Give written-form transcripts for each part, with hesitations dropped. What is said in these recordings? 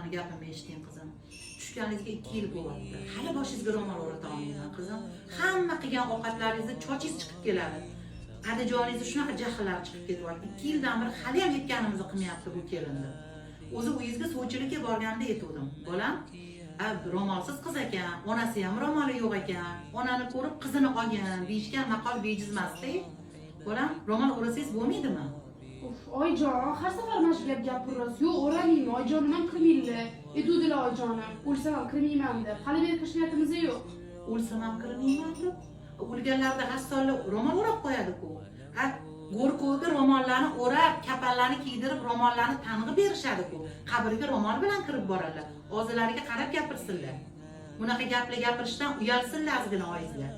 mani gapimni eshiting qizim. Tushganingizga 2 yil bo'lyapti. Hali boshingizga ro'mol o'rata olmayman qizim. Hamma qilgan ovqatlaringizni chochingiz chiqib keladi. Adajoningizda shunaqa jahllar chiqib ketyapti. 2 yildan beri hali ham yetganimizni qilmayapti bu kelinni. O'zi uyingizga sovchilikka borganda aytdim. Bolam, ro'molsiz qiz ekan, onasi ham ro'moli yo'q ekan. Onani ko'rib qizini olgan, deyishgan maqol bejizmasdi. Bolam, ro'mol o'rasangiz bo'lmaydimi? Oyijon, har safar mana shu gap gapirasiz. Yo'q, o'ramayman, oyijon, nima qilmaylar? Aytuvdilar oyijonim, o'lsam ham kirmayman deb. Hali beri kirish niyatimiz yo'q. O'lsam ham kirmayman deb. O'lganlarda rassomlar ro'mol o'rab qo'yadi-ku. Go'rko'ga ro'mollarni o'rab, kapallarni kiydirib, ro'mollarni tang'ib berishadi-ku. Qabrga ro'mol bilan kirib boradilar. Og'zilariga qarab gapirsinlar. Bunaqa gaplar gapirishdan uyalsinlar ozgina oyizlar.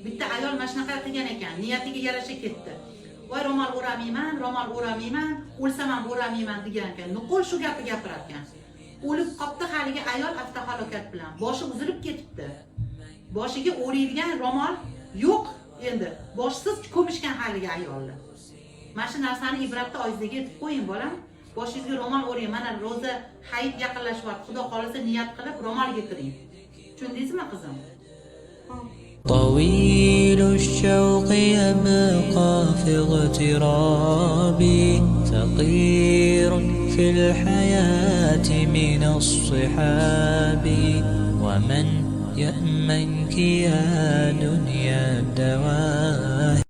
Bitta ayol mana shunaqa qilgan ekan, niyatiga yarasha ketdi. Voy ro'mol o'ramayman, o'lsam ham o'ramayman degan ekan. Nuqul shu gapni gapirar ekan. O'lib qopti haligi ayol avtohalokat bilan. Boshi uzilib ketibdi. Boshiga o'raydigan ro'mol yo'q endi. Boshsiz ko'mishgan haligi ayolni. Mana shu narsani ibratda oyizga aytib qo'ying bolam. Boshingizga ro'mol o'rang. Mana ro'za hayit yaqinlashyapti. Xudo xolisa niyat qilib ro'molga kiring. Tushundingizmi qizim? طويل الشوق يبقى في اغترابي ثقير في الحياة من الصحاب ومن يأمنك يا دنيا الدوام